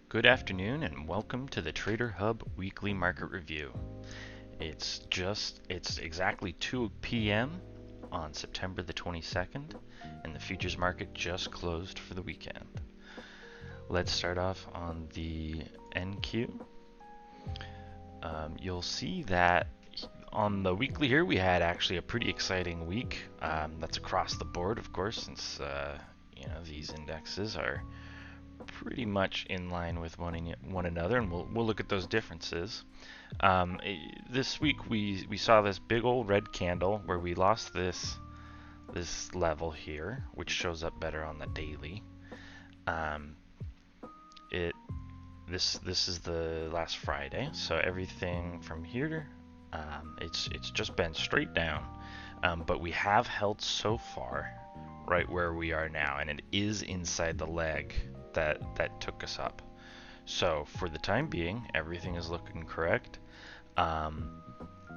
Good afternoon and welcome to the Trader Hub Weekly Market Review. It's exactly 2 p.m. on September the 22nd, and the futures market just closed for the weekend. Let's start off on the NQ. You'll see that on the weekly here we had actually a pretty exciting week. That's across the board, of course, since these indexes are pretty much in line with one another, and we'll look at those differences. This week we saw this big old red candle where we lost this level here, which shows up better on the daily. This is the last Friday, so everything from here, it's just been straight down, but we have held so far right where we are now, and it is inside the leg that took us up. So for the time being, everything is looking correct. On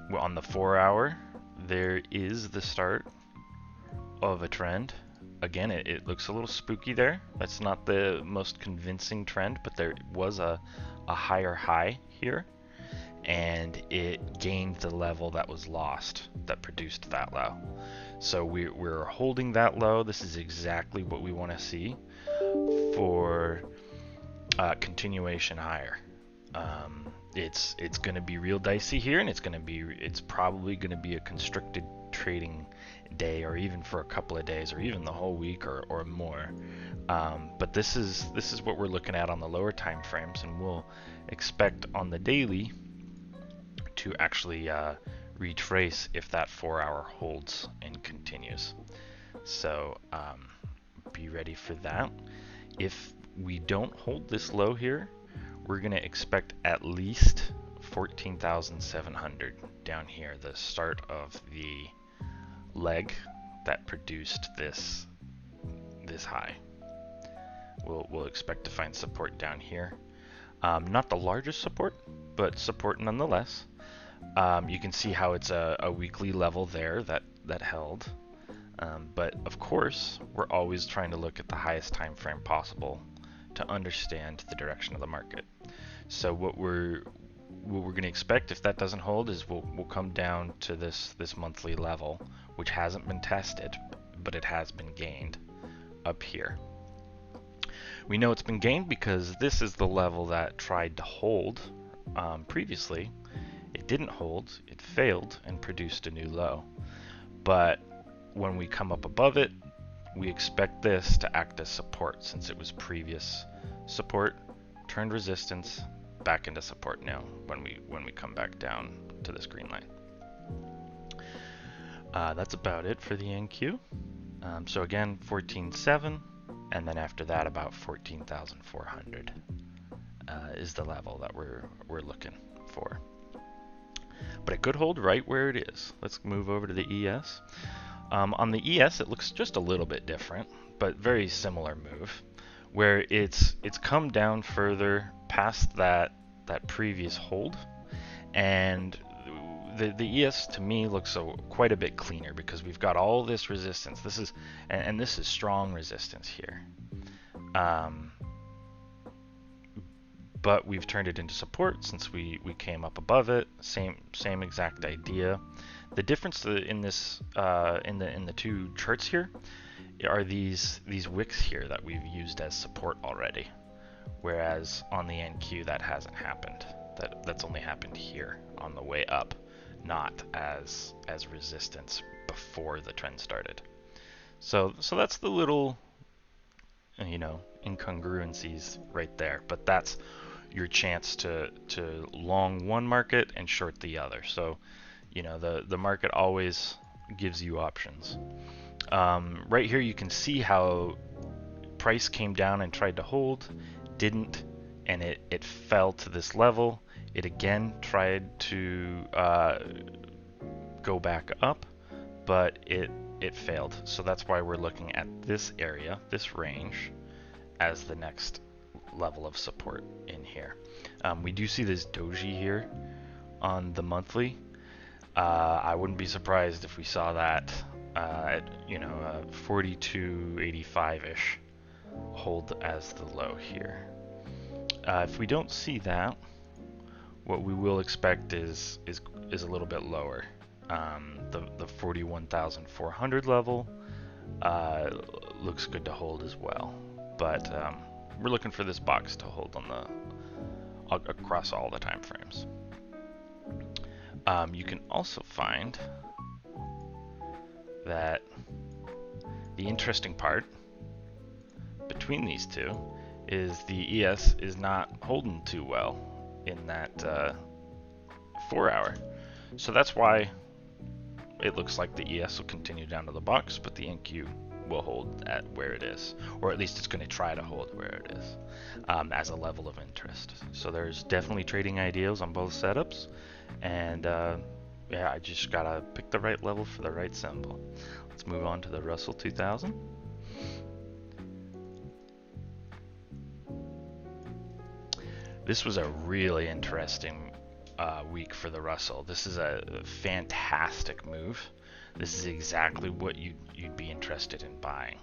the 4-hour, there is the start of a trend. Again, it looks a little spooky there. That's not the most convincing trend, but there was a higher high here, and it gained the level that was lost that produced that low. So we're holding that low. This is exactly what we want to see for continuation higher. It's going to be real dicey here, and it's probably going to be a constricted trading day, or even for a couple of days, or even the whole week or more. But this is what we're looking at on the lower time frames, and we'll expect on the daily to actually retrace if that 4-hour holds and continues. So be ready for that. If we don't hold this low here, we're going to expect at least 14,700 down here, the start of the leg that produced this high. We'll expect to find support down here. Not the largest support, but support nonetheless. You can see how it's a weekly level there that held. But of course, we're always trying to look at the highest time frame possible to understand the direction of the market. So what we're going to expect if that doesn't hold is we'll come down to this monthly level, which hasn't been tested, but it has been gained up here. We know it's been gained because this is the level that tried to hold previously. It didn't hold, it failed and produced a new low. But when we come up above it, we expect this to act as support, since it was previous support, turned resistance, back into support now when we come back down to this green line. That's about it for the NQ. So again, 14.7, and then after that about 14,400 is the level that we're looking for. But it could hold right where it is. Let's move over to the ES. On the ES, it looks just a little bit different, but very similar move, where it's come down further past that previous hold, and the ES to me looks quite a bit cleaner because we've got all this resistance. This is strong resistance here, but we've turned it into support since we came up above it. Same exact idea. The difference in this in the two charts here are these wicks here that we've used as support already, whereas on the NQ that hasn't happened. That's only happened here on the way up, not as resistance before the trend started. So that's the little incongruencies right there, but that's your chance to long one market and short the other. So the market always gives you options. Right here you can see how price came down and tried to hold, didn't, and it fell to this level. It again tried to go back up, but it failed. So that's why we're looking at this area, this range, as the next level of support in here. We do see this doji here on the monthly. I wouldn't be surprised if we saw that at 42.85-ish hold as the low here. If we don't see that, what we will expect is a little bit lower. The 41,400 level looks good to hold as well, but we're looking for this box to hold on across all the time frames. You can also find that the interesting part between these two is the ES is not holding too well in that 4 hour. So that's why it looks like the ES will continue down to the box, but the NQ will hold at where it is, or at least it's going to try to hold where it is as a level of interest. So there's definitely trading ideas on both setups, and yeah, I just gotta pick the right level for the right symbol. Let's move on to the Russell 2000. This was a really interesting week for the Russell. This is a fantastic move. This is exactly what you'd be interested in buying,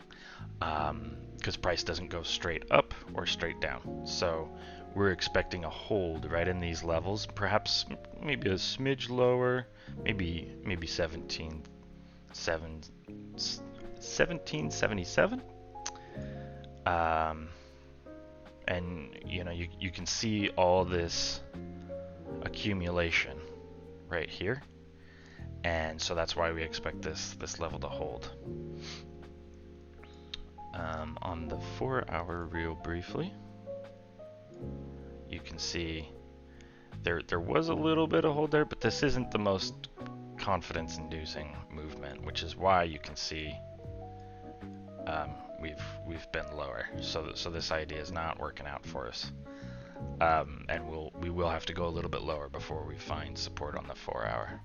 because price doesn't go straight up or straight down. So we're expecting a hold right in these levels, perhaps maybe a smidge lower, maybe 1777. And you know, you can see all this accumulation right here, and so that's why we expect this level to hold. On the 4 hour real briefly, you can see there was a little bit of hold there, but this isn't the most confidence inducing movement, which is why you can see we've been lower. So this idea is not working out for us, and we will have to go a little bit lower before we find support on the 4 hour.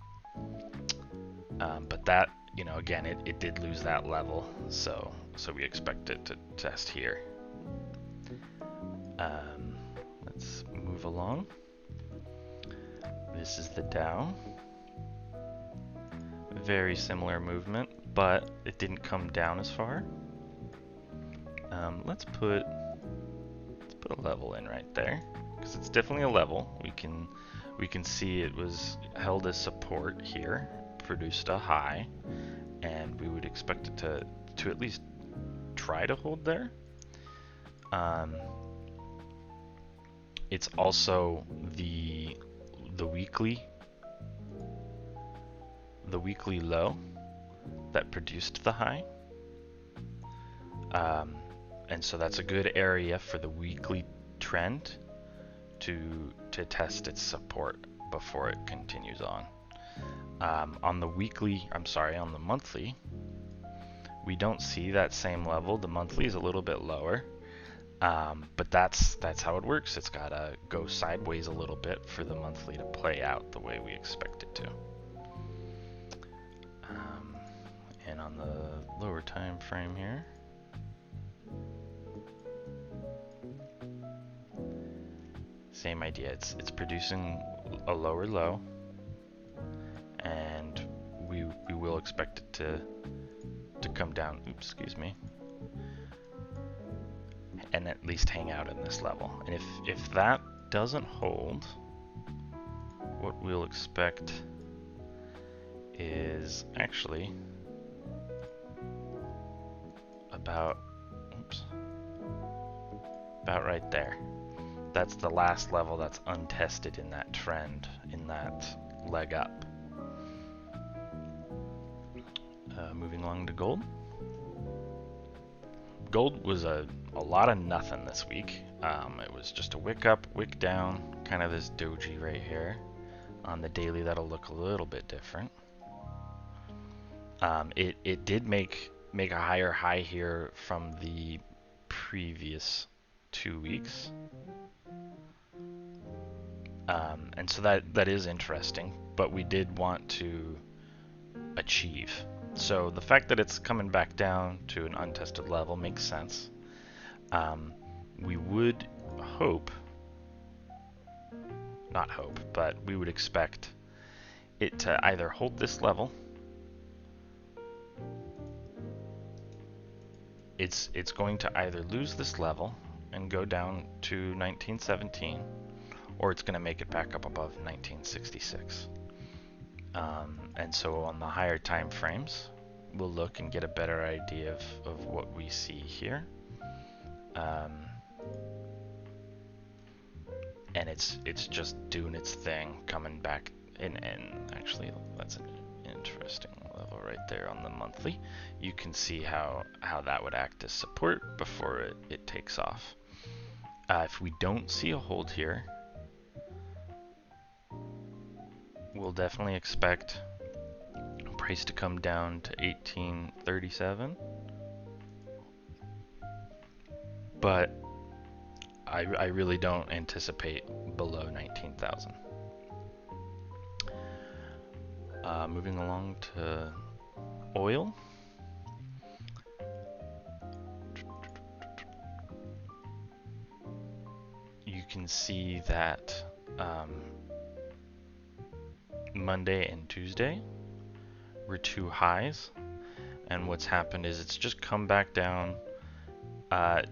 But that, you know, again, it did lose that level, so we expect it to test here. Let's move along. This is the Dow. Very similar movement, but it didn't come down as far. Let's put a level in right there, because it's definitely a level. We can see it was held as support here, produced a high, and we would expect it to at least try to hold there. It's also the weekly low that produced the high. And so that's a good area for the weekly trend to test its support before it continues on. On the monthly, we don't see that same level. The monthly is a little bit lower, but that's how it works. It's gotta go sideways a little bit for the monthly to play out the way we expect it to. And on the lower time frame here, same idea. It's producing a lower low, and we will expect it to come down. Oops, excuse me. And at least hang out in this level. And if that doesn't hold, what we'll expect is actually about right there. That's the last level that's untested in that trend, in that leg up. Moving along to gold. Gold was a lot of nothing this week. It was just a wick up, wick down, kind of this doji right here. On the daily, that'll look a little bit different. It did make a higher high here from the previous 2 weeks. And so that is interesting, but we did want to achieve. So the fact that it's coming back down to an untested level makes sense. We would but we would expect it to either hold this level. It's going to either lose this level and go down to 1917, or it's going to make it back up above 1966. And so on the higher time frames, we'll look and get a better idea of what we see here. And it's just doing its thing, coming back in, and actually that's an interesting level right there on the monthly. You can see how that would act as support before it takes off. If we don't see a hold here, we'll definitely expect price to come down to 1837, but I really don't anticipate below 19,000. Moving along to oil. You can see that Monday and Tuesday were two highs, and what's happened is it's just come back down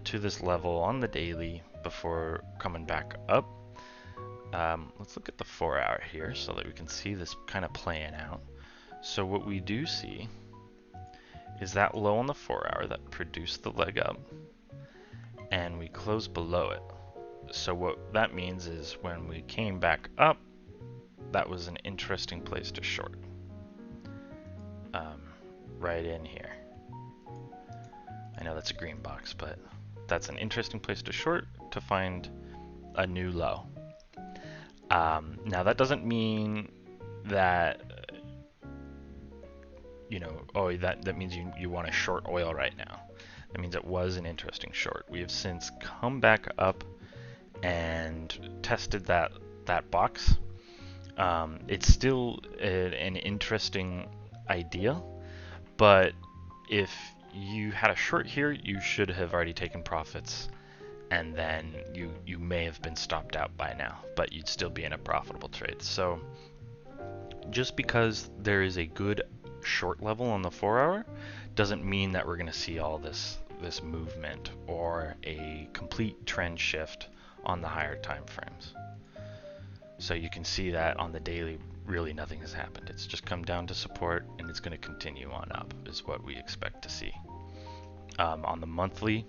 to this level on the daily before coming back up. Let's look at the 4 hour here so that we can see this kind of playing out. So what we do see is that low on the 4 hour that produced the leg up, and we close below it. So what that means is when we came back up, that was an interesting place to short. Right in here. I know that's a green box, but that's an interesting place to short to find a new low. Now that doesn't mean that that means you want to short oil right now. That means it was an interesting short. We have since come back up and tested that box. It's still an interesting idea, but if you had a short here, you should have already taken profits, and then you may have been stopped out by now, but you'd still be in a profitable trade. So just because there is a good short level on the 4 hour doesn't mean that we're going to see all this movement or a complete trend shift on the higher time frames. So you can see that on the daily, really nothing has happened. It's just come down to support, and it's going to continue on up is what we expect to see. On the monthly,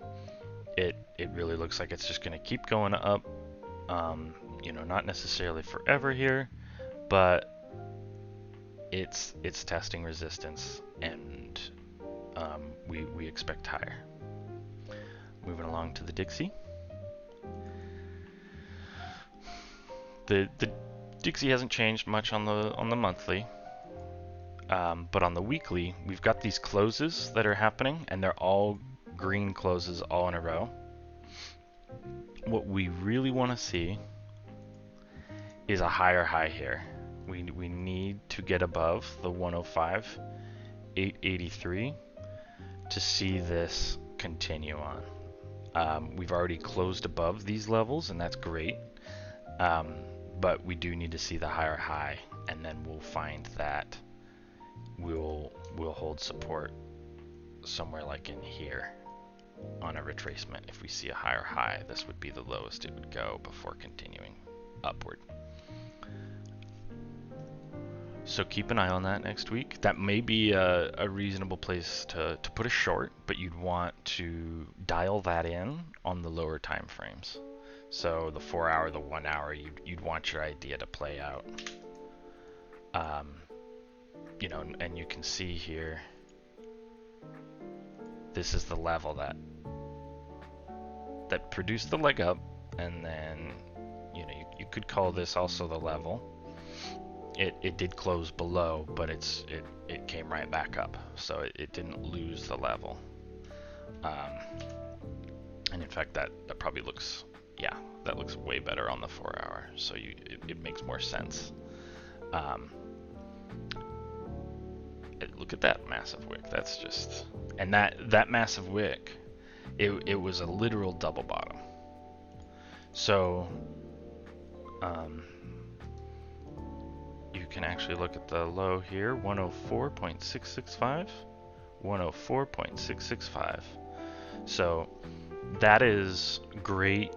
it really looks like it's just going to keep going up. Not necessarily forever here, but it's testing resistance, and we expect higher. Moving along to the Dixie. The Dixie hasn't changed much on the monthly, but on the weekly, we've got these closes that are happening, and they're all green closes all in a row. What we really want to see is a higher high here. We need to get above the 105,883 to see this continue on. We've already closed above these levels, and that's great. But we do need to see the higher high, and then we'll find that we'll hold support somewhere like in here on a retracement. If we see a higher high, this would be the lowest it would go before continuing upward. So keep an eye on that next week. That may be a reasonable place to put a short, but you'd want to dial that in on the lower time frames. So the 4 hour, the 1 hour, you'd want your idea to play out. And you can see here, this is the level that produced the leg up, and then you could call this also the level. It did close below, but it came right back up, so it didn't lose the level. And in fact, that probably looks, that looks way better on the 4 hour, so it makes more sense. Look at that massive wick. That's just, and that massive wick, it was a literal double bottom. So you can actually look at the low here, 104.665, 104.665. So that is great,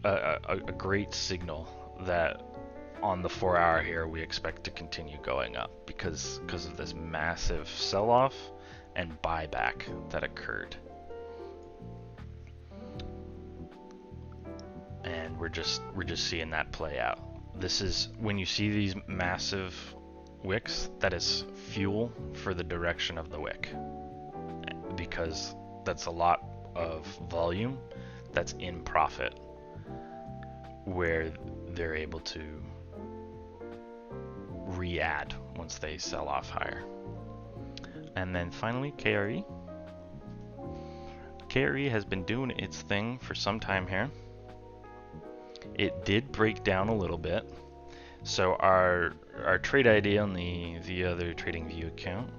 a great signal that on the 4 hour here we expect to continue going up because of this massive sell-off and buyback that occurred. And we're just seeing that play out. This is when you see these massive wicks, that is fuel for the direction of the wick, because that's a lot of volume that's in profit where they're able to re-add once they sell off higher. And then finally, KRE. KRE has been doing its thing for some time here. It did break down a little bit. So our trade ID on the other TradingView account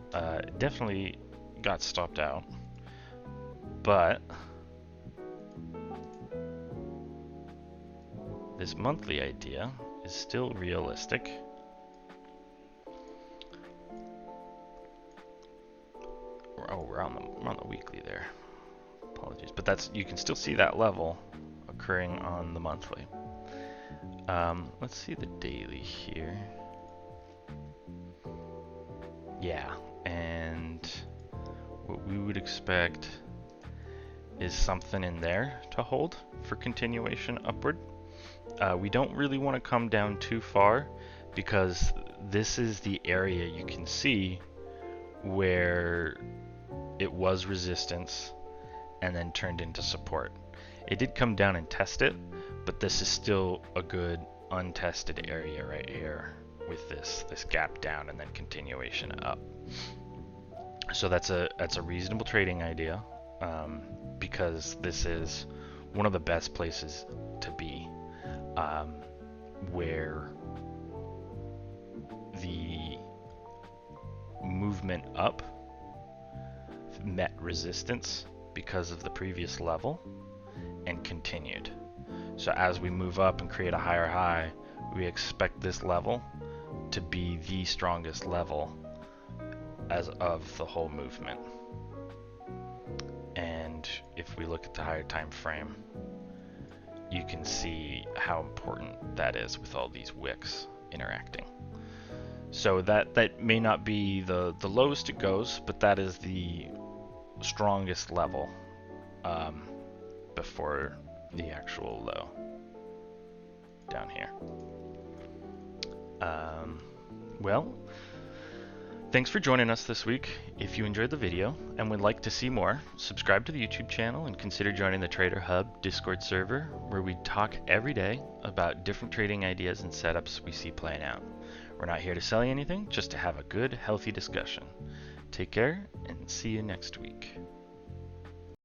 definitely got stopped out. But this monthly idea is still realistic. Oh, we're on the weekly there. Apologies, but that's, you can still see that level occurring on the monthly. Let's see the daily here. Yeah, and what we would expect is something in there to hold for continuation upward. We don't really want to come down too far because this is the area you can see where it was resistance and then turned into support. It did come down and test it, but this is still a good untested area right here with this gap down and then continuation up. So that's a reasonable trading idea, because this is one of the best places to be, where the movement up met resistance because of the previous level and continued. So as we move up and create a higher high, we expect this level to be the strongest level as of the whole movement. And if we look at the higher time frame, you can see how important that is with all these wicks interacting. So that may not be the lowest it goes, but that is the strongest level before the actual low down here. Well, thanks for joining us this week. If you enjoyed the video and would like to see more, subscribe to the YouTube channel and consider joining the Trader Hub Discord server, where we talk every day about different trading ideas and setups we see playing out. We're not here to sell you anything, just to have a good, healthy discussion. Take care and see you next week.